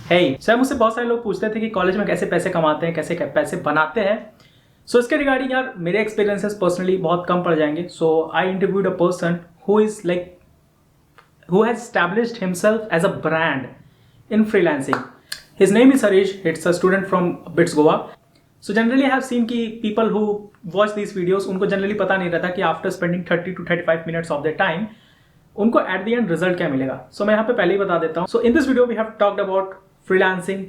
है सर, मुझसे बहुत सारे लोग पूछते थे कि कॉलेज में कैसे पैसे कमाते हैं, कैसे पैसे बनाते हैं। सो इसके रिगार्डिंग यार मेरे एक्सपीरियंसेस पर्सनली बहुत कम पड़ जाएंगे। So I interviewed a person who is like who has established himself as a brand in freelancing. His name is Harish. It's a student from Bits Goa. So generally I have seen कि people who watch these videos उनको generally पता नहीं रहता कि after spending 30 to 35 minutes of their time उनको at the end result क्या मिलेगा। So मैं यहाँ पे पहले ही बता देता हूँ। So in this video we have talked about freelancing,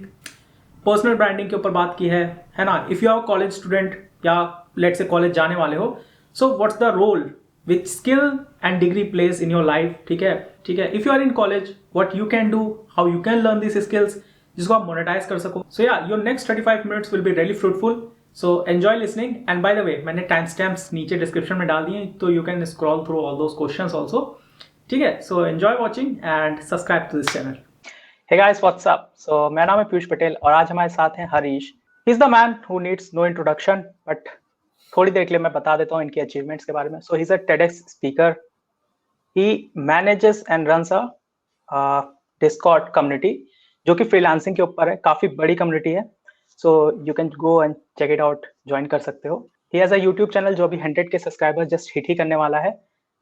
personal branding के ऊपर बात की है ना। If you are college student या लेट से कॉलेज जाने वाले हो, so what's the role which skill and degree plays in your life. ठीक है, ठीक है। If you are in college, what you can do, how you can learn this skills जिसको आप मोनेटाइज कर सको। सो या your next 35 minutes will be really fruitful. So enjoy listening. And by the way मैंने time stamps नीचे description में डाल दिए, तो you can scroll through all those questions also. ठीक है, so enjoy watching and subscribe to this channel. Hey guys, what's up? So मेरा नाम है पीयूष पटेल और आज हमारे साथ हैं Harish. He is the man who needs no introduction, but थोड़ी देर के लिए मैं बता देता हूँ इनकी अचीवमेंट्स के बारे में। So he's a TEDx speaker. He manages and runs a Discord community जो कि फ्रीलांसिंग के ऊपर है, काफी बड़ी कम्युनिटी है। So you can go and check it out, join कर सकते हो। He has a YouTube channel जो अभी 100K सब्सक्राइबर जस्ट हिट ही करने वाला है।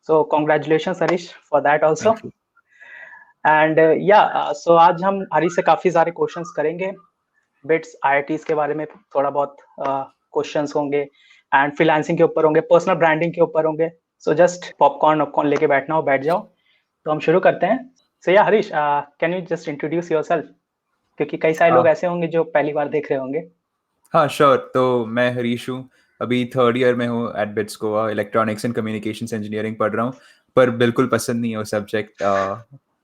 So congratulations Harish for that also. Thank you. And so आज हम हरीश से काफी सारे क्वेश्चंस करेंगे। बिट्स आईआईटीज के बारे में थोड़ा बहुत क्वेश्चंस होंगे एंड फ्रीलांसिंग के ऊपर होंगे, पर्सनल ब्रांडिंग के ऊपर होंगे। सो जस्ट पॉपकॉर्न लेके बैठना हो, बैठ जाओ। तो हम शुरू करते हैं। So yeah Harish, can you just introduce yourself, क्योंकि कई सारे लोग ऐसे होंगे जो पहली बार देख रहे होंगे। हाँ श्योर। तो मैं हरीश हूँ, अभी 3rd ईयर में हूँ at BITS Goa. Electronics and communications engineering पढ़ रहा हूँ, पर बिल्कुल पसंद नहीं है वो सब्जेक्ट।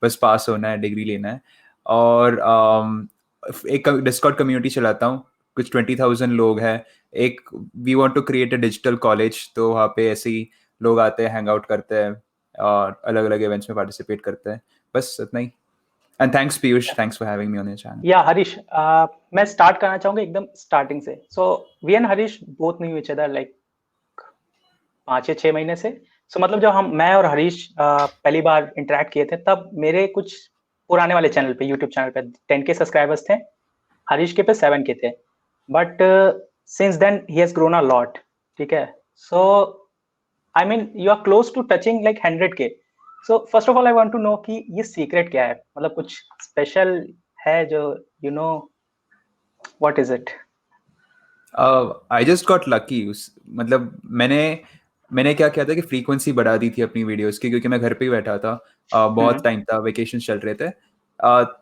बस पास होना है, डिग्री लेना है। और एक डिस्कॉर्ड कम्युनिटी चलाता हूँ, कुछ 20,000 लोग हैं। एक we want to create a digital college, तो वहाँ पे ऐसे ही लोग आते हैं, हैंग आउट करते हैं और अलग अलग इवेंट्स में पार्टिसिपेट करते हैं। बस इतना ही। And thanks Piyush, thanks for having me on your channel. Yeah Harish, मैं स्टार्ट करना चाहूंगा एकदम स्टार्टिंग से। So we and Harish both knew each other like 5 या 6 महीने से। सो मतलब जब मैं और हरीश पहली बार इंटरेक्ट किए थे, तब मेरे कुछ पुराने वाले चैनल पे, यूट्यूब चैनल पे 10K सब्सक्राइबर्स थे, हरीश के पे 7K थे। But since then he has grown a lot. ठीक है, so I mean you are close to touching like 100K। So first of all I want to know कि ये secret क्या है, मतलब कुछ स्पेशल है जो you know, what is it? I just got lucky. मतलब मैंने क्या किया था कि फ्रीक्वेंसी बढ़ा दी थी अपनी वीडियोस की, क्योंकि मैं घर पे ही बैठा था। बहुत टाइम था, वेकेशन चल रहे थे।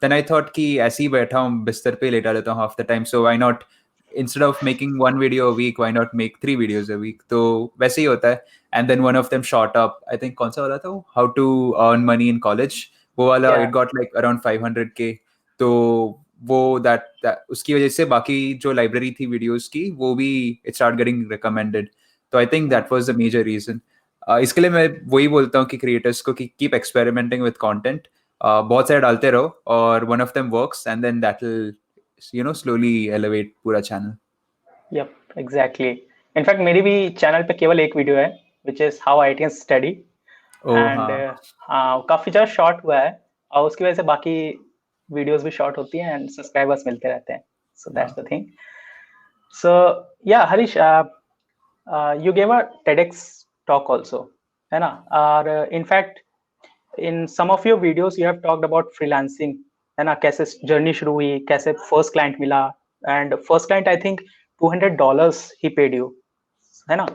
देन आई थॉट कि ऐसे ही बैठा हूँ, बिस्तर पे लेटा रहता हूँ half the time, so why not, instead of making 1 video a week, why not make 3 videos a week. तो वैसे ही होता है। And then one of them shot up, I think कौन सा वाला था वो, how to earn money in college, वो वाला। It got like around 500K। तो वो दैट उसकी वजह से बाकी जो लाइब्रेरी थी वीडियोस की, वो भी इट स्टार्ट गेटिंग रिकमेंडेड। तो I think that was the major reason. इसके लिए मैं वही बोलता हूँ कि क्रिएटर्स को कि कीप एक्सपेरिमेंटिंग विद कंटेंट, बहुत सारे डालते रहो, और one of them works and then that will slowly elevate पूरा चैनल। Yup, exactly. इनफैक्ट मेरी भी चैनल पे केवल एक वीडियो है, which is how IITian study. And काफी ज्यादा शॉर्ट हुआ है, और उसकी वजह से बाकी वीडियोस भी शॉर्ट होती हैं एंड सब्सक्राइबर्स मिलते रहते हैं। So that's the thing. So yeah Harish, you gave a TEDx talk also, है ना? और in fact in some of your videos you have talked about freelancing, है ना? कैसे जर्नी शुरू हुई, कैसे फर्स्ट क्लाइंट मिला, and first client I think $200 ही पेड यू, है ना?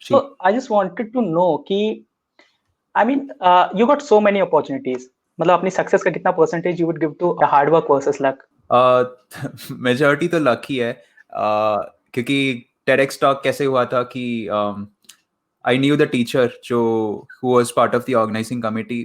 So I just wanted to know कि I mean you got so many opportunities, मतलब अपनी सक्सेस का कितना percentage you would give to hard work versus luck? Majority तो luck ही है, क्योंकि TEDx टॉक कैसे हुआ था कि I knew the teacher who was part of the organizing committee.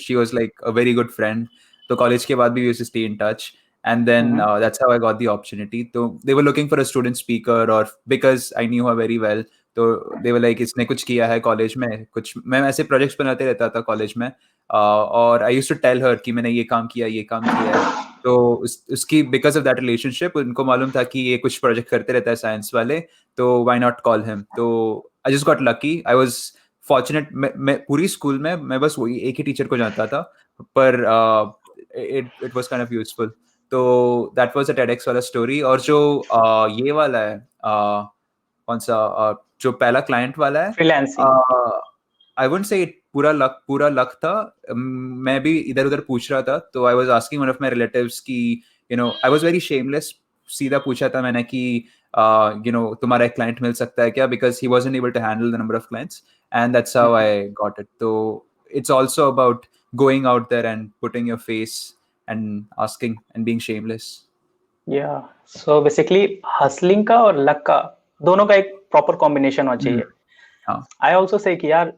She was like a very good friend. So college के बाद भी we used to stay in touch, and then that's how I got the opportunity. So they were looking for a student speaker, or because I knew her very well, तो they were like इसने कुछ किया है college में, कुछ मैं ऐसे projects बनाते रहता था कॉलेज में, और I used to tell her कि मैंने ये काम किया है। तो उसकी बिकॉज ऑफ दैट रिलेशनशिप उनको मालूम था कि ये कुछ प्रोजेक्ट करते रहता है साइंस वाले, तो व्हाई नॉट कॉल हिम। तो I just got lucky, I was fortunate. मैं पूरी स्कूल में मैं बस वही एक ही टीचर को जानता था, पर it was kind of useful. तो दैट वाज अ TEDx वाला स्टोरी। और जो ये वाला है कौन सा जो पहला क्लाइंट वाला है, फ्रीलांसिंग। आई वुडंट से पूरा लक था। मैं भी इधर उधर पूछ रहा था, तो I was asking one of my relatives कि आई वाज वेरी शेमलेस, सीधा पूछा था मैंने कि तुम्हारा एक क्लाइंट मिल सकता है क्या, because he wasn't able to handle the number of clients, and that's how I got it. तो it's also about going out there and putting your face and asking and being shameless. या so basically hustling का और luck का दोनों का एक proper combination होना चाहिए। हाँ, आई ऑल्सो से कि यार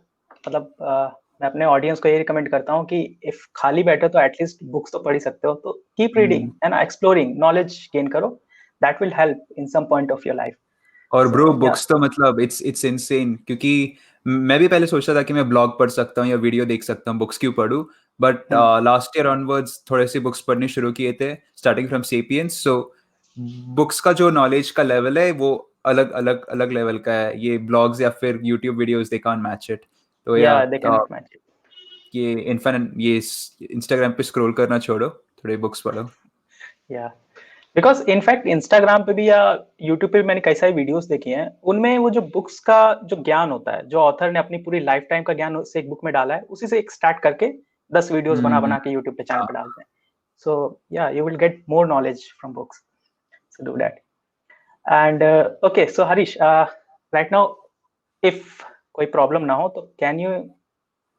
मतलब मैं अपने ऑडियंस को ये रिकमेंड करता हूँ कि इफ खाली बैठे तो एटलीस्ट बुक्स तो पढ़ ही सकते हो, तो keep reading and exploring, knowledge gain करो, that will help in some point of your life. और ब्रो बुक्स तो मतलब इट्स इनसेन, क्योंकि मैं भी पहले सोचता था कि मैं ब्लॉग पढ़ सकता हूँ या वीडियो देख सकता हूँ, बुक्स क्यों पढूं, बट लास्ट ईयर ऑनवर्ड्स थोड़े से बुक्स पढ़ने शुरू किए थे, starting from sapiens. So books का जो नॉलेज का लेवल है वो अलग लेवल का है। ये ब्लॉग्स या फिर YouTube videos they can't match it. तो या they can not match it. ये इंस्टाग्राम पे स्क्रॉल करना छोड़ो, थोड़े बुक्स पढ़ो। या बिकॉज इनफैक्ट इंस्टाग्राम पे भी या यूट्यूब पे भी मैंने कई सारी वीडियोस देखी हैं, उनमें वो जो बुक्स का जो ज्ञान होता है, जो ऑथर ने अपनी पूरी लाइफ टाइम का ज्ञान उसे एक बुक में डाला है, उसी से एक स्टार्ट करके 10 वीडियोस बना के यूट्यूब पे चैनल पे डालते हैं। सो या you will get more knowledge from books, so do that. And okay, so Harish, right now if कोई प्रॉब्लम ना हो तो कैन यू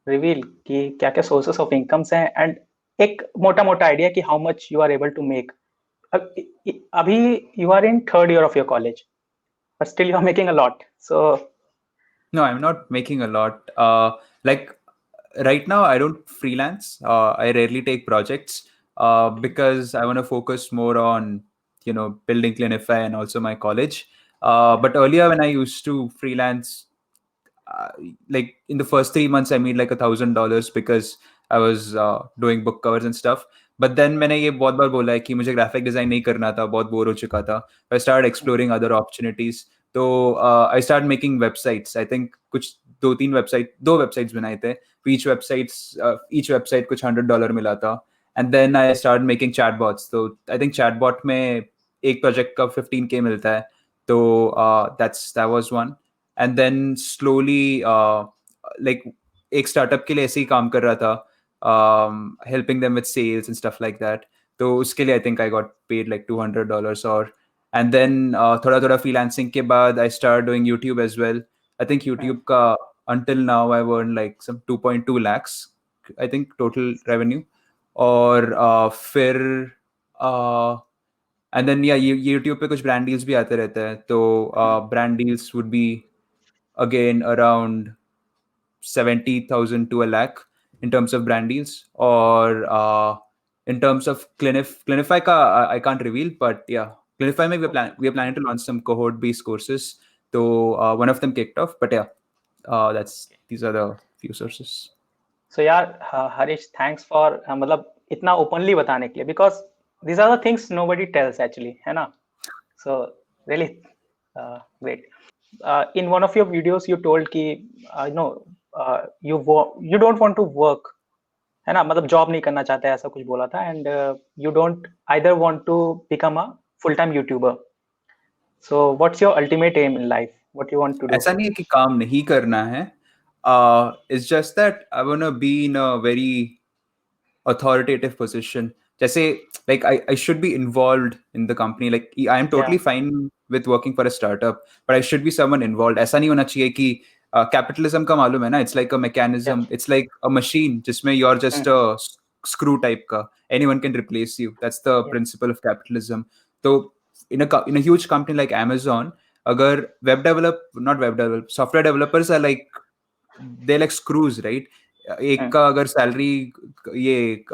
रिवील कि क्या क्या सोर्सेस ऑफ इनकम्स हैं, एंड एक मोटा मोटा आइडिया कि how much you are able to make. अभी you are in third year of your college, but still you are making a lot. So no, I'm not making a lot. Like right now, I don't freelance. I rarely take projects because I want to focus more on building Clinify and also my college. But earlier when I used to freelance, like in the first 3 months I made like $1,000 because I was doing book covers and stuff. But then मैंने ये बहुत बार बोला है कि मुझे graphic design नहीं करना था, बहुत बोर हो चुका था। I started exploring other opportunities. तो I started making websites. I think कुछ दो वेबसाइट्स बनाए थे। each website कुछ $100 मिला था। And then I started making chatbots. तो I think chatbot में एक प्रोजेक्ट का 15K मिलता है। तो that was one. And then slowly like एक स्टार्टअप के लिए ऐसे ही काम कर रहा था, helping them with sales and stuff like that. तो उसके लिए I think I got paid like $200 और and then थोड़ा freelancing के बाद I started doing YouTube as well. I think YouTube का until now I've earned like some 2.2 lakhs I think total revenue. और फिर and then yeah, YouTube पे कुछ brand deals भी आते रहते हैं। तो brand deals would be again around 70,000 to a lakh in terms of brand deals, or in terms of Clinify ka I can't reveal, but yeah, Clinify mein we are planning to launch some cohort based courses. So one of them kicked off, but yeah, these are the few sources. So यार Harish, thanks for मतलब इतना openly बताने के लिए, because these are the things nobody tells actually, है ना? So really great. In one of your videos you told कि you don't want to work, है ना, मतलब जॉब नहीं करना चाहते, ऐसा कुछ बोला था, and you don't either want to become a full time YouTuber. So what's your ultimate aim in life, what you want to do? ऐसा नहीं है कि काम नहीं करना है, it's just that I want to be in a very authoritative position. जैसे like I should be involved in the company. Like I am totally fine with working for a startup, but I should be someone involved. ऐसा नहीं होना चाहिए कि capitalism का मालूम है ना, it's like a mechanism, it's like a machine जिसमें you're just a screw type का, anyone can replace you. That's the principle of capitalism. So in a huge company like Amazon, अगर software developers are like they're like screws, right? एक का अगर salary ये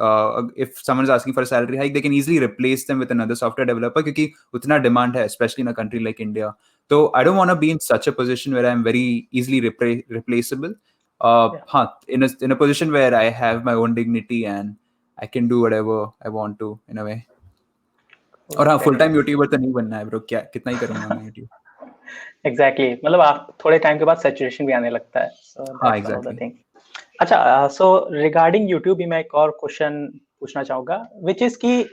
if someone is asking for a salary hike, they can easily replace them with another software developer क्योंकि उतना demand है, especially in a country like India. So I don't want to be in such a position where I'm very easily replaceable. हाँ, in a position where I have my own dignity and I can do whatever I want to in a way. और हाँ, full time YouTuber तो नहीं बनना है bro, क्या कितना ही करूँगा मैं YouTube. Exactly, मतलब आप थोड़े टाइम के बाद सैचुरेशन भी आने लगता है. So that's one of the things. अच्छा, so regarding YouTube भी मैं एक और क्वेश्चन पूछना चाहूँगा, which is कि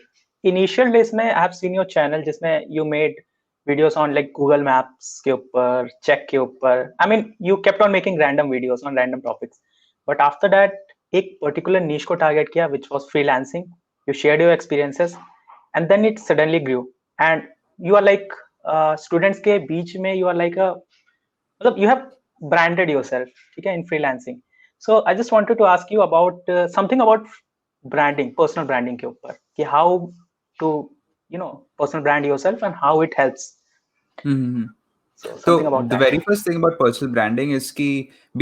इनिशियल डेज में I have seen your channel जिसमें you made videos on like Google maps के ऊपर, चेक के ऊपर, I mean you kept on making random videos on random topics, but after that एक particular niche को target किया which was freelancing, you shared your experiences and then it suddenly grew and you are like students के बीच में you are like अ मतलब you have branded yourself, ठीक है, in freelancing. So I just wanted to ask you about something about branding, personal branding के ऊपर कि how to personal brand yourself and how it helps. Hmm So So something about the that. very first thing about personal branding is कि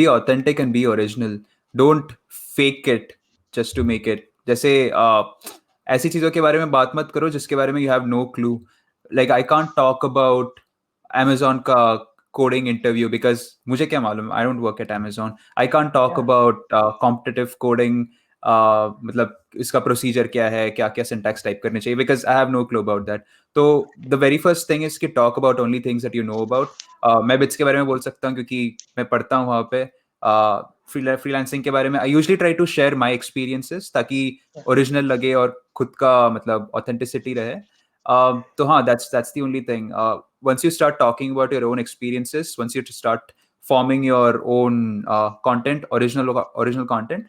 be authentic and be original. Don't fake it just to make it. जैसे ऐसी चीजों के बारे में बात मत करो जिसके बारे में you have no clue. Like I can't talk about Amazon का coding interview because मुझे क्या मालूम? I don't work at Amazon. I can't talk Yeah. about competitive coding. मतलब इसका प्रोसीजर क्या है, क्या क्या सिंटैक्स टाइप करने चाहिए, because I have no clue about that. तो the very first thing is कि talk about only things that you know about. मैं बिट्स के बारे में बोल सकता हूँ क्योंकि मैं पढ़ता हूँ वहाँ पे. फ्रीलांसिंग के बारे में I usually try to share my experiences ताकि ओरिजिनल लगे और खुद का मतलब ऑथेंटिसिटी रहे. तो हाँ, that's the only thing. Once you start talking about your own experiences, once you start forming your own content, original content,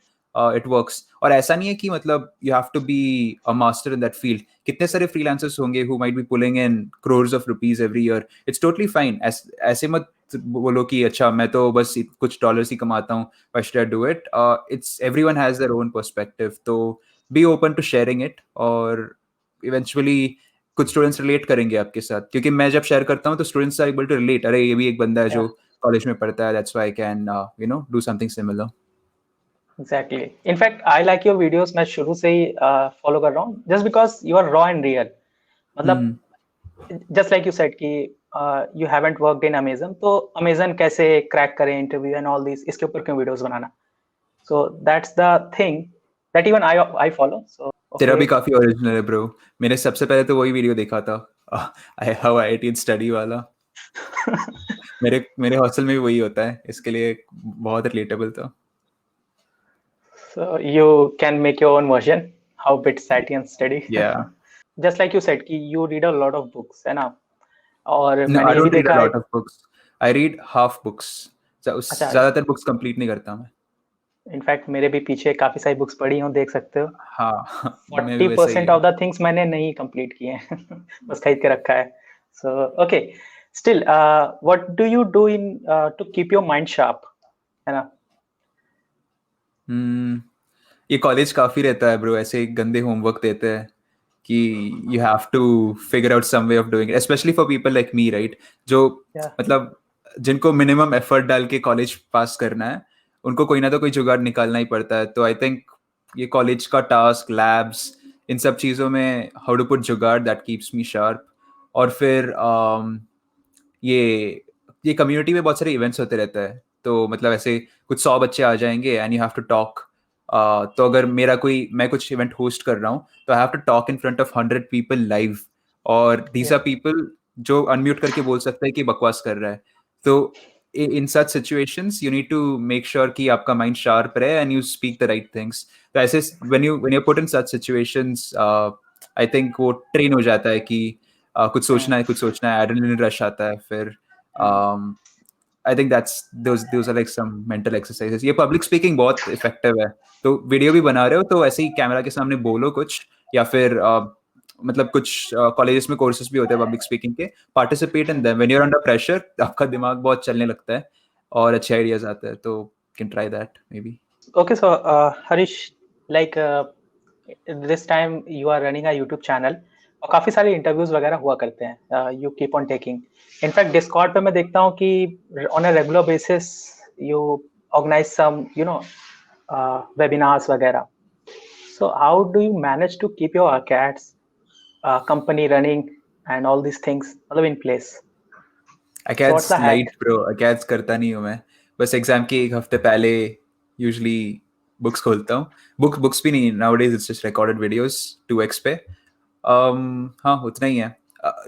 it works. और ऐसा नहीं है कि मतलब you have to be a master in that field. कितने सारे freelancers होंगे who might be pulling in crores of rupees every year. It's totally fine. ऐसे मत बोलो कि अच्छा मैं तो बस कुछ डॉलर्स ही कमाता हूँ, why should I do it? It's everyone has their own perspective. तो be open to sharing it और eventually कुछ स्टूडेंट्स रिलेट करेंगे आपके साथ, क्योंकि मैं जब शेयर करता हूँ तो students are able to relate. अरे ये भी एक बंदा है जो कॉलेज में पढ़ता है, that's why I can do something similar. Exactly. In fact, I like your videos. मैं शुरू से ही follow कर रहा हूँ just because you are raw and real. मतलब just like you said कि you haven't worked in Amazon, तो Amazon कैसे crack करे interview and all these, इसके ऊपर क्यों videos banana? So that's the thing that even I follow. So तेरा भी okay. काफी ओरिजिनल है ब्रो. मैंने सबसे पहले तो वही वीडियो देखा था, हाउ IIT स्टडी वाला. मेरे हॉस्टल में भी वही होता है, इसके लिए बहुत रिलेटेबल था. So you can make your own version how bits IIT study. Yeah. Just like you said कि you read a lot of books है ना, और No, मैंने I ये भी don't read देखा a है. lot of books. I read half books. अच्छा, ज्यादातर बुक्स कंप्लीट नहीं करता मैं. इनफैक्ट मेरे भी पीछे काफी सारी बुक्स पढ़ी हूँ, देख सकते हो. हाँ, मैं भी वैसा ही 40% है. ऑफ द थिंग्स मैंने नहीं कंप्लीट किए हैं. बस खरीद के रखा है. So okay, still what do you do in to keep your mind sharp, है ना? ये कॉलेज काफी रहता है ब्रो, ऐसे गंदे होमवर्क देते हैं कि you have to figure out some way of doing it, especially for people like me, right? जो Yeah. मतलब जिनको मिनिमम एफर्ट डाल के कॉलेज पास करना है, उनको कोई ना तो कोई जुगाड़ निकालना ही पड़ता है. तो आई थिंक ये कॉलेज का टास्क, लैब्स, इन सब चीज़ों में हाउ टू पुट जुगाड़, दैट कीप्स मी शार्प. और फिर ये कम्युनिटी में बहुत सारे इवेंट्स होते रहते हैं. तो मतलब ऐसे कुछ 100 बच्चे आ जाएंगे and you have to talk. तो अगर मैं कुछ इवेंट होस्ट कर रहा हूँ तो I have to talk in front of 100 people live. और दीज आर पीपल जो अनम्यूट करके बोल सकते हैं कि बकवास कर रहा है. तो in such situations you need to make sure कि आपका माइंड शार्प रहे and you speak the right things. तो ऐसे when you're put in such situations, I think वो ट्रेन हो जाता है कि कुछ सोचना है, एड्रेनलिन रश आता है. फिर I think those are like some mental exercises. ये पब्लिक स्पीकिंग बहुत इफेक्टिव है. तो वीडियो भी बना रहे हो तो ऐसे ही कैमरा के सामने बोलो कुछ, या फिर मतलब कुछ कॉलेजेस में कोर्सेज भी होते हैं पब्लिक स्पीकिंग के. Participate in them. When you are under pressure आपका दिमाग बहुत चलने लगता है और अच्छे आइडियाज आते हैं. तो can try that may be. Okay, so Harish, like this time you are running a YouTube channel और काफी सारे इंटरव्यूज वगैरह हुआ करते हैं. You keep on taking. In fact Discord पे मैं देखता हूँ कि on a regular basis you organise some webinars वगैरह. So how do you manage to keep your ACADS company running and all these things मतलब in place? ACADS What's the hack? Light bro. ACADS करता नहीं हूँ मैं. बस exam के एक हफ्ते पहले यूजुअली बुक्स खोलता हूँ. बुक्स भी नहीं, nowadays it's just recorded videos 2x पे. हाँ, उतना ही है.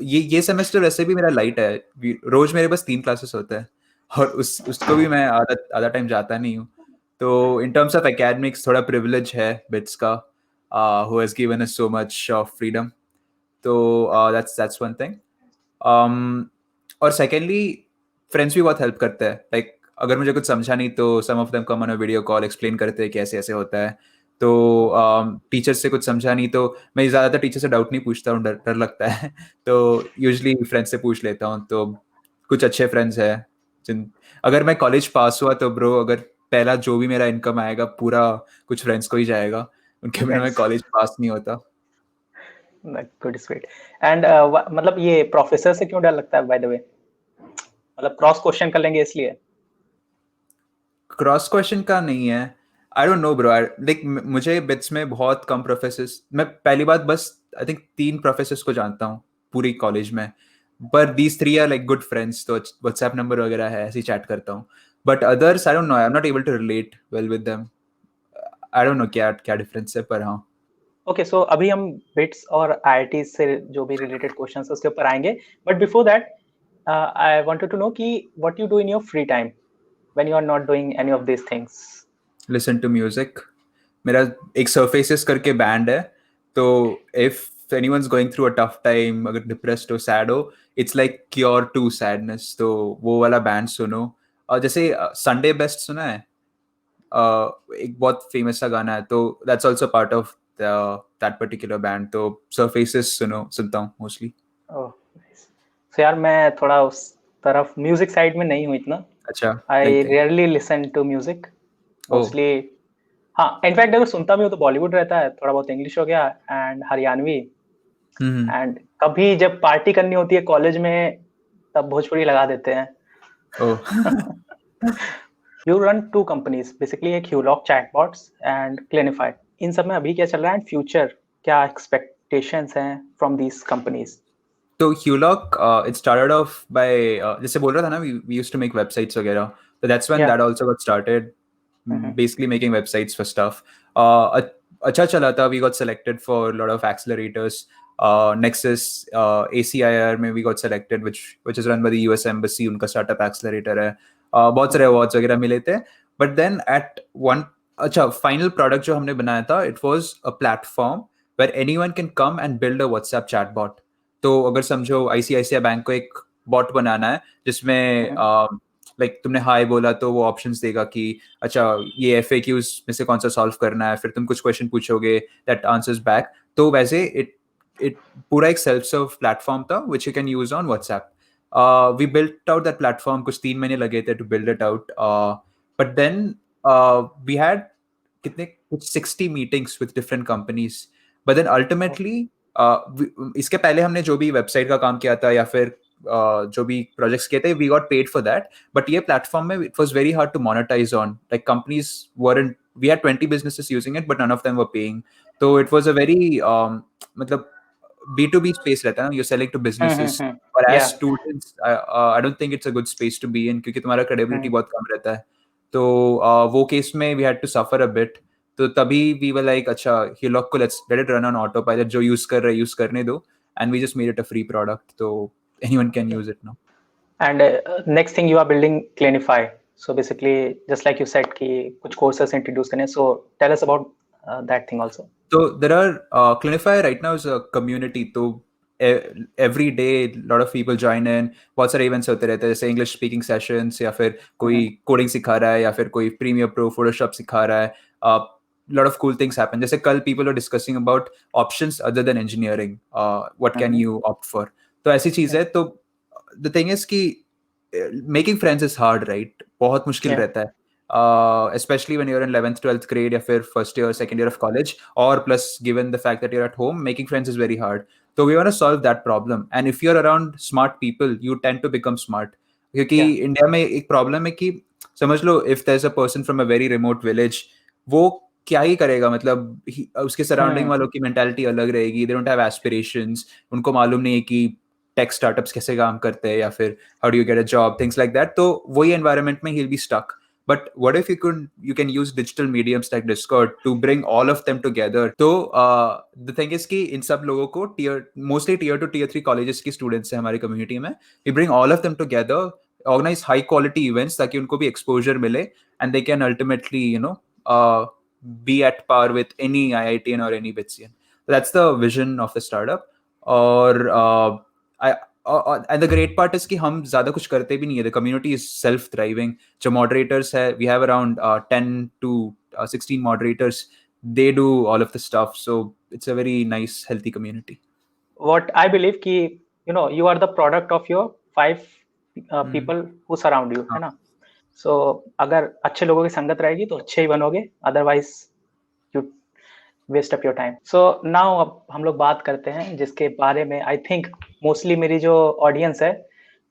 ये सेमेस्टर वैसे भी मेरा लाइट है. रोज मेरे बस 3 क्लासेस होते हैं और उसको भी मैं आधा टाइम जाता नहीं हूँ. तो इन टर्म्स ऑफ एकेडमिक्स थोड़ा प्रिविलेज है बिट्स का, who has given us so much of freedom. तो that's one thing. और सेकेंडली फ्रेंड्स भी बहुत हेल्प करते हैं. लाइक अगर मुझे कुछ समझा नहीं तो some of them come on a video call, explain करते हैं कि ऐसे ऐसे होता है. तो टीचर्स से कुछ समझा नहीं तो मैं ज़्यादातर टीचर से डाउट नहीं पूछता हूँ, डर लगता है. तो यूजली फ्रेंड्स से पूछ लेता हूँ. तो कुछ अच्छे फ्रेंड्स हैं जिन, अगर मैं कॉलेज पास हुआ तो ब्रो, अगर पहला जो भी मेरा इनकम आएगा पूरा कुछ फ्रेंड्स को ही जाएगा. उनके बिना मैं कॉलेज पास नहीं होता. Good sweet. एंड मतलब ये प्रोफेसर से क्यों डर लगता है बाय द वे? मतलब क्रॉस क्वेश्चन कर लेंगे इसलिए? क्रॉस क्वेश्चन का नहीं है. आई डोंट नो ब्रो. लाइक मुझे बिट्स में बहुत कम प्रोफेसर्स, मैं पहली बात बस आई थिंक 3 प्रोफेसर्स को जानता हूँ पूरी कॉलेज में. पर these 3 are like good friends, तो व्हाट्सएप नंबर वगैरह है, ऐसे ही चैट करता हूँ. But others I don't know, I am not able to relate well with them. I don't know क्या क्या डिफरेंस है, पर हाँ. ओके, सो अभी हम बिट्स और आईआईटी से जो भी रिलेटेड क्वेश्चंस उसके ऊपर आएंगे. But before that I wanted to know कि what you do in your free time when you are not doing any of these things. Listen to music. मेरा एक सरफेसेस करके बैंड है, तो if anyone's going through a tough time, अगर depressed हो, sad हो, it's like cure to sadness. तो वो वाला बैंड सुनो. और जैसे संडे बेस्ट सुना है, एक बहुत फेमस सा गाना है, तो that's also part of that particular band. तो सरफेसेस सुनता हूँ मोस्टली. Oh nice. सो यार मैं थोड़ा उस तरफ म्यूजिक साइड में नहीं हूँ इतना. अच्छा. I rarely listen to music mostly. हाँ, इनफैक्ट अगर सुनता भी हूँ तो बॉलीवुड रहता है, थोड़ा बहुत इंग्लिश हो गया एंड हरियाणवी. एंड कभी जब पार्टी करनी होती है कॉलेज में तब भोजपुरी लगा देते हैं. यू रन 2 कंपनीज बेसिकली, एक ह्यूलॉक चैटबॉट्स एंड क्लिनिफाई. इन सब में अभी क्या चल रहा है एंड फ्यूचर क्या एक्सपेक्टेशंस हैं फ्रॉम दीज कंपनीज? तो Hulock, it started off by जैसे बोल रहा था ना, we used to make websites वगैरह. So that's when that also got started, basically making websites for stuff. अच्छा चला था. We got selected for a lot of accelerators. Nexus, ACIR में we got selected, which is run by the US Embassy. उनका startup accelerator है. बहुत सारे awards वगैरह मिले थे. But then at one, अच्छा final product जो हमने बनाया था, it was a platform where anyone can come and build a WhatsApp chatbot. तो अगर समझो ICICI बैंक को एक बॉट बनाना है जिसमें लाइक तुमने हाय बोला तो वो ऑप्शंस देगा कि अच्छा ये FAQs में से कौन सा सॉल्व करना है, फिर तुम कुछ क्वेश्चन पूछोगे, दैट आंसर्स बैक. तो वैसे इट पूरा एक सेल्फ सर्व प्लेटफॉर्म था which you can use on WhatsApp. We built out that platform. कुछ 3 महीने लगे थे to build it out. But then we had कुछ 60 meetings with different companies. But then ultimately इसके पहले हमने जो भी वेबसाइट का काम किया था या फिर जो भी प्रोजेक्ट्स किए थे, we got paid for that. But ये प्लेटफॉर्म में it was very hard to monetise on. Like companies weren't, we had 20 businesses using it but none of them were paying. तो it was a very मतलब B2B space रहता है ना, you're selling to businesses. और as students I don't think it's a good space to be in क्योंकि तुम्हारा credibility बहुत कम रहता है. तो वो केस में we had to suffer a bit. तो तभी we were like अच्छा Hulock को let's let it run on autopilot, जो यूज कर रहे यूज करने दो. And we just made it a free product, so anyone can use it now. And next thing you are building Clinify. So basically just like you said कि कुछ courses introduce करने. So tell us about that thing also. So there are Clinify right now is a community. तो every day lot of people join in. बहुत सारे events होते रहते हैं जैसे English speaking sessions या फिर कोई coding सिखा रहा है या फिर कोई Premiere Pro Photoshop सिखा रहा है. Lot of cool things happen. जैसे कल people were discussing about options other than engineering. What can you opt for? तो ऐसी चीज है. तो the thing is कि making friends is hard, right? बहुत मुश्किल रहता है. Especially when you're in 11th 12th grade या फिर first year second year of college, or plus given the fact that you're at home, making friends is very hard. So we want to solve that problem. And if you're around smart people, you tend to become smart. क्योंकि India में एक problem है कि समझ लो if there's a person from a very remote village, वो क्या ही करेगा. मतलब उसके सराउंडिंग वालों की मेंटालिटी अलग रहेगी. They don't have aspirations. उनको मालूम नहीं है कि टेक स्टार्टअप्स कैसे काम करते हैं या फिर how do you get a job, things like that. तो वही एनवायरनमेंट में ही will be stuck. But what if you can use digital mediums like Discord to bring all of them together? So the thing is कि इन सब लोगों को mostly tier 2 tier 3 colleges की students हैं हमारी community में. We bring all of them together, organize high quality events ताकि उनको भी exposure मिले and they can ultimately be at par with any IITian or any BITSian. That's the vision of the startup. और and the great part is कि हम ज्यादा कुछ करते भी नहीं है, the community is self thriving. जो मॉडरेटर्स है, we have around 10 to 16 moderators. They do all of the stuff, so it's a very nice healthy community. What I believe कि you are the product of your 5 people who surround you, है ना. So अगर अच्छे लोगों की संगत रहेगी तो अच्छे ही बनोगे, otherwise you waste up your time. So now अब हम लोग बात करते हैं जिसके बारे में I think mostly मेरी जो audience है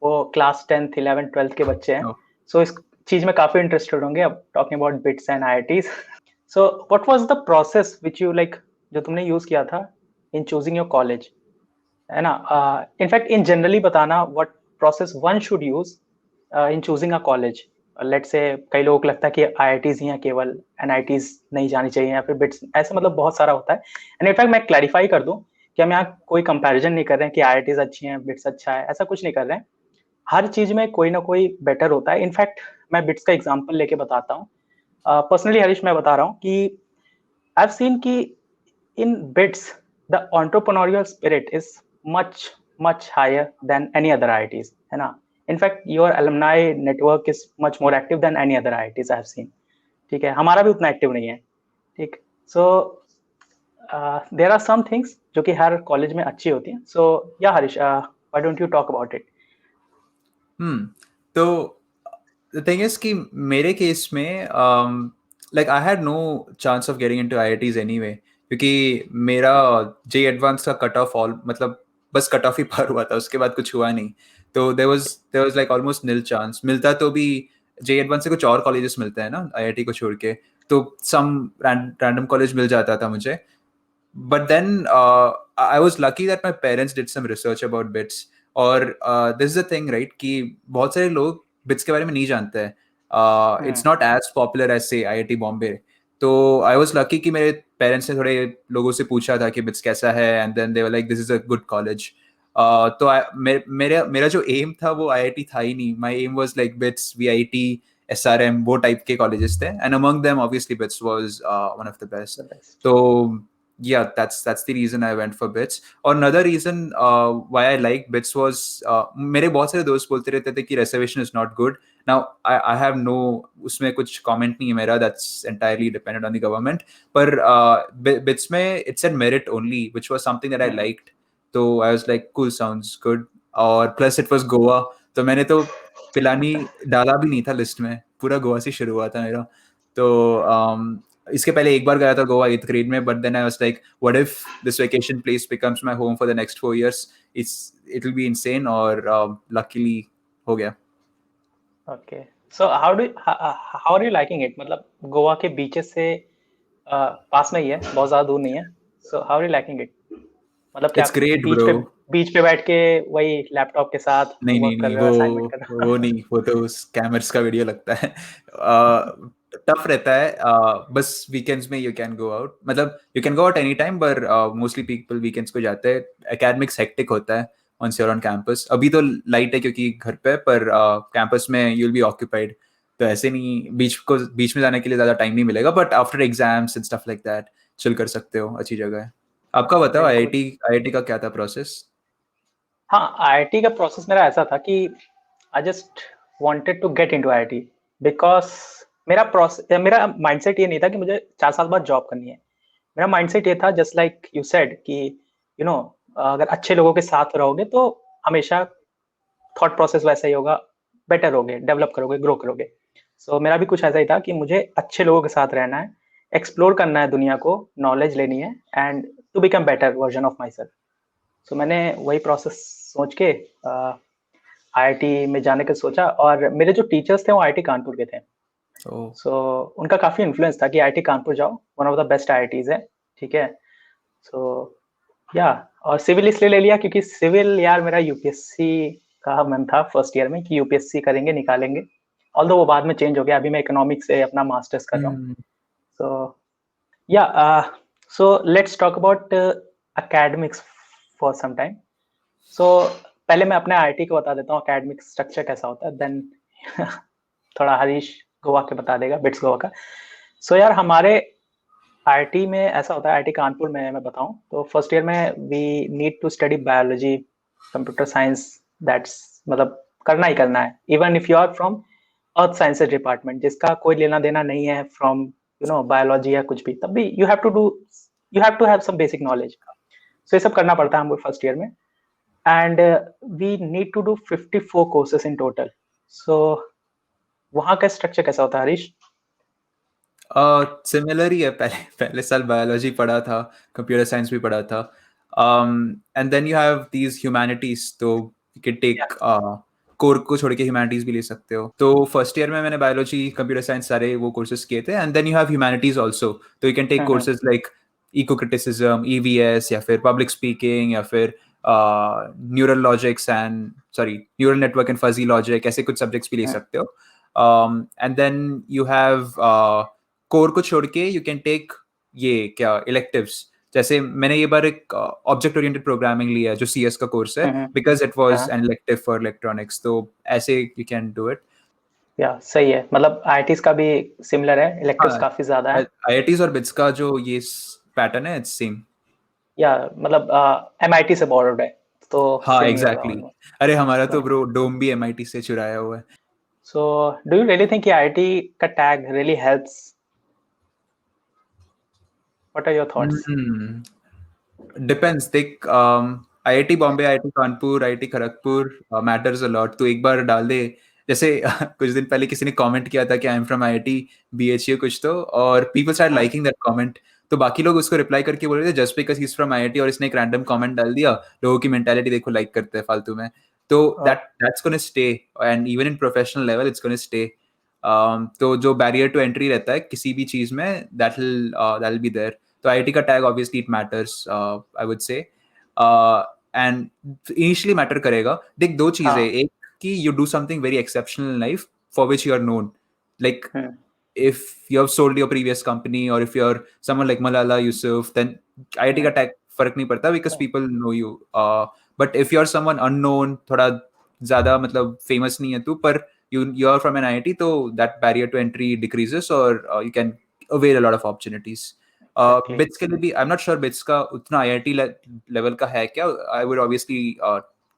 वो क्लास 10th 11th 12th के बच्चे हैं. So इस चीज में काफी इंटरेस्टेड होंगे अब talking about BITS and IITs. So what was the process which you like जो तुमने यूज किया था in choosing your college, है ना. इनफैक्ट इन जनरली बताना what process one should use in choosing a college. Let's say कई लोगों को लगता है कि IITs ही हैं केवल, NITs नहीं जानी चाहिए, या फिर बिट्स, ऐसे मतलब बहुत सारा होता है. एंड इनफैक्ट मैं क्लैरिफाई कर दूं कि हम यहाँ कोई कंपैरिजन नहीं कर रहे हैं कि IITs अच्छी हैं बिट्स अच्छा है, ऐसा कुछ नहीं कर रहे हैं. हर चीज में कोई ना कोई बेटर होता है. इनफैक्ट मैं बिट्स का एग्जांपल लेके बताता हूँ. पर्सनली हरीश मैं बता रहा हूँ कि आई हैव सीन कि in BITS the entrepreneurial spirit is much higher than any other IITs, है ना. In fact, your alumni network is much more active than any other IITs I have seen. ठीक है, हमारा भी उतना एक्टिव नहीं है. ठीक. So there are some things जो कि हर कॉलेज में अच्छी होती हैं. So yeah, Harish, why don't you talk about it? तो the thing is कि मेरे केस में like I had no chance of getting into IITs anyway, क्योंकि मेरा J Advanced का कट ऑफ मतलब बस कट ऑफ ही पार हुआ था, उसके बाद कुछ हुआ नहीं. तो there was like almost nil chance. मिलता तो भी J Advanced से कुछ और कॉलेजेस मिलते हैं ना IIT को छोड़ के, तो some random कॉलेज मिल जाता था मुझे. But then I was lucky that my parents did some research about BITS. और this is the thing, right, कि बहुत सारे लोग BITS के बारे में नहीं जानते हैं. It's not as popular as say IIT Bombay. तो I was lucky कि मेरे पेरेंट्स ने थोड़े लोगों से पूछा था कि BITS कैसा है, and then they were like, this is a good college. तो मेरा जो एम था वो IIT था ही नहीं. My aim was like BITS, VIT, SRM, वो टाइप के कॉलेजेस थे, and among them obviously BITS was one of the best. तो yeah, that's the reason I went for BITS. और another reason why I like BITS was मेरे बहुत सारे दोस्त बोलते रहते थे कि reservation is not good. Now I have no, उसमें कुछ comment नहीं है मेरा, that's entirely dependent on the government. पर BITS में it said merit only, which was something that I liked. तो I was like, cool, sounds good. और plus it was Goa, तो मैंने तो पिलानी डाला भी नहीं था लिस्ट में, पूरा गोवा से शुरू हुआ था मेरा. तो इसके पहले एक बार गया था गोवा 8th grade में, but then I was like, what if this vacation place becomes my home for the next 4 years? It'll be insane. और luckily हो गया. Okay, so how are you liking it? मतलब गोवा के बीचेस से पास में ही है, बहुत ज्यादा दूर नहीं है. So how are you liking it? मतलब क्या It's great, bro. बीच पे बैठ के वही लैपटॉप के साथ नहीं, वो नहीं, वो तो उस कैमर्स का वीडियो लगता है. टफ रहता है. बस वीकेंड्स में यू कैन गो आउट, मतलब you can go out any time, पर मोस्टली पीपल वीकेंड्स को जाते हैं. एकेडमिक्स हेक्टिक होता है once you're on campus. अभी तो लाइट है क्योंकि घर पे, पर कैंपस में you'll be occupied. तो ऐसे नहीं बीच में जाने के लिए ज्यादा टाइम नहीं मिलेगा, but after exams and stuff like that chill कर सकते हो, अच्छी जगह है. आपका बताओ, IIT का क्या था प्रोसेस? हाँ, IIT का प्रोसेस मेरा ऐसा था कि I just wanted to get into IIT because मेरा माइंडसेट ये नहीं था कि मुझे 4 साल बाद जॉब करनी है. मेरा माइंडसेट ये था, जस्ट लाइक यू सेड, कि अगर अच्छे लोगों के साथ रहोगे तो हमेशा थॉट प्रोसेस वैसा ही होगा, बेटर होगे, डेवलप करोगे, ग्रो करोगे. सो मेरा भी कुछ ऐसा ही था कि मुझे अच्छे लोगों के साथ रहना है, एक्सप्लोर करना है दुनिया को, नॉलेज लेनी है, and to become better version of myself. So मैंने वही प्रोसेस सोच के IIT में जाने का सोचा. और मेरे जो टीचर्स थे वो IIT कानपुर के थे. सो उनका काफी इन्फ्लुएंस था कि IIT कानपुर जाओ, one of the best IITs है. ठीक है. सो या और सिविल इसलिए ले लिया क्योंकि सिविल यार मेरा UPSC का मन था फर्स्ट ईयर में कि UPSC करेंगे, निकालेंगे. ऑल्दो वो बाद में चेंज हो गया. अभी मैं इकोनॉमिक्स से अपना मास्टर्स कर रहा हूँ. सो या so let's talk about academics for some time. So पहले मैं अपने IIT को बता देता हूँ academic structure कैसा होता है, then थोड़ा हरीश गोवा के बता देगा, बिट्स गोवा का. So यार हमारे आईआईटी में ऐसा होता है, आईआईटी कानपुर में मैं बताऊं तो फर्स्ट ईयर में we need to study biology, computer science, that's मतलब करना ही करना है, even if you are from earth sciences department जिसका कोई लेना देना नहीं है फ्रॉम बायोलॉजी या कुछ भी, तब भी you have to have some basic knowledge. So ये सब करना पड़ता है हमको फर्स्ट ईयर में, and we need to do 54 courses in total. So वहाँ का स्ट्रक्चर कैसा होता है हरीश? सिमिलर ही है, पहले पहले साल बायोलॉजी पढ़ा था, कंप्यूटर साइंस भी पढ़ा था, and then you have these humanities, तो यू कैन टेक कोर को छोड़ के ह्यूमैनिटीज भी ले सकते हो। तो फर्स्ट ईयर में मैंने बायोलॉजी, कंप्यूटर साइंस सारे वो कोर्सेज किए थे, and then you have humanities also, तो you can take courses like ecocriticism, EVS, या फिर पब्लिक स्पीकिंग, या फिर neural logics and neural network and fuzzy logic, ऐसे कुछ सब्जेक्ट्स भी ले सकते हो। And then you have core को छोड़ के यू कैन टेक ये क्या इलेक्टिव्स, जैसे मैंने ये बार एक ऑब्जेक्ट ओरिएंटेड प्रोग्रामिंग लिया है जो सीएस का कोर्स है, because it was an elective for electronics, तो ऐसे यू कैन डू इट। या सही है, मतलब आईआईटीज का भी सिमिलर है, इलेक्टिव्स काफी ज्यादा है। आईआईटीज और बिट्स का जो ये पैटर्न है इट्स सेम। या मतलब एमआईटी से बॉर्डर्ड है, तो हाँ same ही होगा एग्जैक्टली। almost। अरे हमारा तो ब्रो डोम भी एमआईटी से चुराया हुआ है। So do you really think कि आईआईटी का tag really helps? What are your thoughts? Depends, देख IIT Bombay, IIT Kanpur, IIT Kharagpur matters a lot. तो एक बार डाल दे, जैसे कुछ दिन पहले किसी ने कमेंट किया था कि I am from IIT BHU कुछ तो, और people start liking that comment, तो बाकी लोग उसको रिप्लाई करके बोल रहे थे just because he is from IIT और इसने एक रैंडम कमेंट डाल दिया, लोगों की मेंटालिटी देखो, लाइक करते हैं फालतू में। तो that's gonna stay, and even in professional level it's gonna stay. तो जो बैरियर टू एंट्री रहता है किसी भी चीज में, दैट विल बी देयर। तो आईआईटी का tag obviously it matters, I would say, and initially matter करेगा। देख दो चीजें, एक कि you do something very exceptional in life for which you are known, like if you have sold your previous company, or if you're someone like Malala Yousaf, then IIT का tag फर्क नहीं पड़ता because people know you, but if you're someone unknown, थोड़ा ज्यादा मतलब famous नहीं है तू, पर you are from an IIT, तो that barrier to entry decreases, or you can avail a lot of opportunities. Bits के लिए भी I'm not sure bits का उतना IIT level का है क्या, I would obviously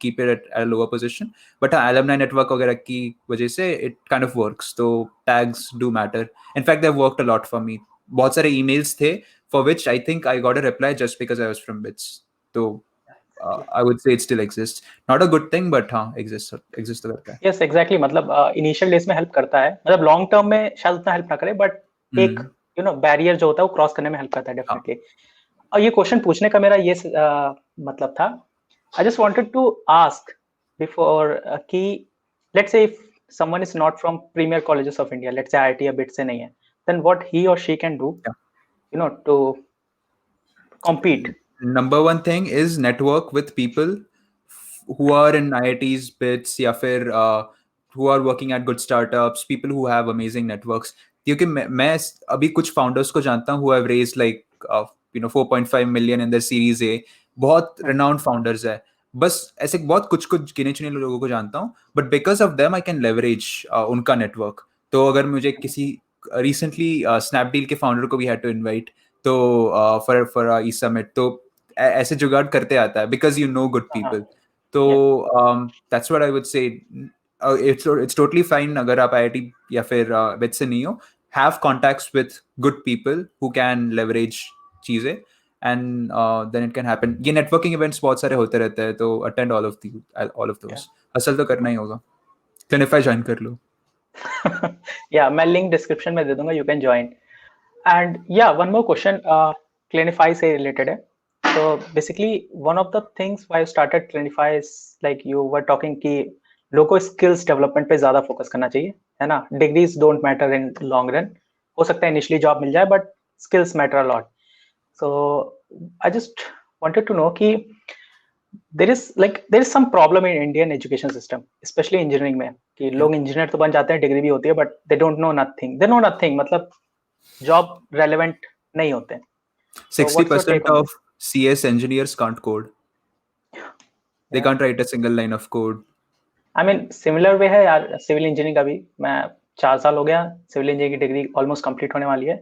keep it at a lower position, but alumni network वगैरह की वजह से it kind of works, तो tags do matter. In fact, they've worked a lot for me. बहुत सारे emails थे for which I think I got a reply just because I was from BITS. So I would say it still exists. Not a good thing, but हाँ exist तो करता है। Yes, exactly. मतलब initial days में help करता है, मतलब long term में शायद उतना हेल्प ना करे, बट एक बैरियर जो होता है वो क्रॉस करने में हेल्प करता है डेफिनेटली। और ये क्वेश्चन पूछने का मेरा ये मतलब था, I just wanted to ask before कि let's say if someone is not from premier colleges of India, let's say IIT या BIT से नहीं है, then what he or she can do, to compete? Number one thing is network with people who are in IITs, BITS, या फिर who are working at good startups, people who have amazing networks. क्योंकि मैं अभी कुछ founders को जानता हूँ who have raised like 4.5 million in their Series A, बहुत renowned founders है, बस ऐसे बहुत कुछ गिने चुने लोगों को जानता हूँ, but because of them I can leverage उनका network. तो अगर मुझे किसी recently Snapdeal के founder को भी had to invite, तो for e-summit, तो ऐसे जुगाड़ करते आता है because you know good people. तो that's what I would say. It's totally fine अगर आप IIT या फिर BIT से नहीं हो, have contacts with good people who can leverage चीजें, and then it can happen. ये networking events बहुत सारे होते रहते हैं, तो attend all of those. Hustle तो करना ही होगा, Clinify ज्वाइन कर लो। या मैं लिंक डिस्क्रिप्शन में दे दूंगा, you can join. And yeah, one more question, Clinify से related है। So basically one of the things why I started Clinify is like you were talking कि लोगों को skills development पे ज्यादा focus करना चाहिए, है ना? Degrees don't matter in long run. हो सकता है initially job मिल जाए, but skills matter a lot. So I just wanted to know कि there is some problem in Indian education system, especially engineering में, कि लोग इंजीनियर तो बन जाते हैं, डिग्री भी होती है, but they don't know nothing. They know nothing, मतलब job relevant नहीं होते हैं। 60% of CS engineers can't code. They can't write a single line of code. I mean similar way है यार, सिविल इंजीनियरिंग का भी मैं 4 साल हो गया, सिविल इंजीनियरिंग की डिग्री ऑलमोस्ट कंप्लीट होने वाली है,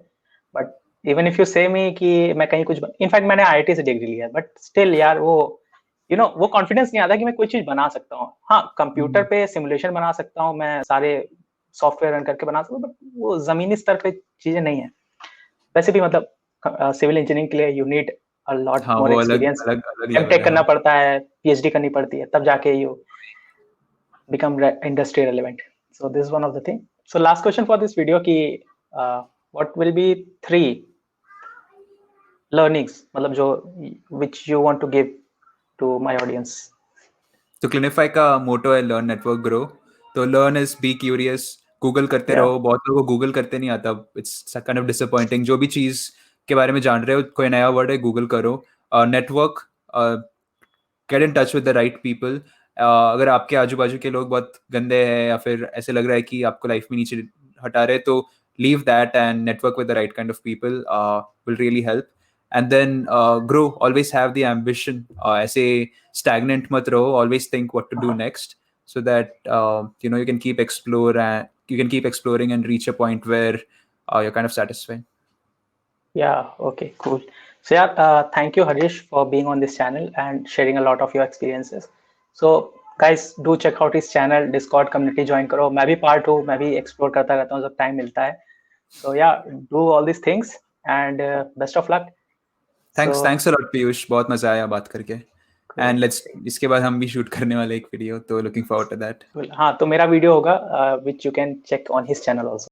बट इवन इफ यू से मी कि मैं कहीं कुछ इनफैक्ट मैंने आईआईटी से डिग्री लिया है, बट स्टिल यार वो वो कॉन्फिडेंस नहीं आता कि मैं कोई चीज बना सकता हूँ। हाँ, कंप्यूटर पे सिमुलेशन बना सकता हूँ, मैं सारे सॉफ्टवेयर रन करके बना सकता हूँ, बट वो जमीनी स्तर पे चीजें नहीं है। वैसे भी मतलब सिविल इंजीनियरिंग के लिए यू नीड अ लॉट हाँ मोर वो अलग एक्सपीरियंस, अलग अलग लेवल एमटेक है। करना हाँ पड़ता है, पीएचडी करनी पड़ती है, तब जाके you become industry relevant. So this is one of the thing. So last question for this video ki what will be 3 learnings मतलब जो which you want to give to my audience. तो क्लिनिफाई का मोटो है लर्न नेटवर्क ग्रो। तो learn is be curious, Google करते Yeah. रहो। बहुत लोगों को गूगल करते नहीं आता, इट्स काइंड ऑफ डिसअपॉइंटिंग। जो भी चीज के बारे में जान रहे हो, कोई नया वर्ड है, गूगल करो। Network, get in touch with the right people. अगर आपके आजू बाजू के लोग बहुत गंदे हैं या फिर ऐसे लग रहा है कि आपको लाइफ में नीचे हटा रहे, तो leave that and network with the right kind of people will really help. And then grow, always have the ambition. ऐसे stagnant mat raho, always think what to do next, so that you can keep exploring and reach a point where you're kind of satisfied. Yeah, okay, cool. So yeah, thank you Harish for being on this channel and sharing a lot of your experiences. So guys, do check out his channel, Discord community join करो। मैं भी part हूँ, मैं भी explore करता रहता हूँ जब time मिलता है। So yeah, do all these things and best of luck. Thanks a lot Piyush, बहुत मजा आया बात करके। And इसके बाद हम भी शूट करने वाले एक वीडियो, तो looking forward to that. हाँ, तो मेरा वीडियो होगा which you can check on his channel also.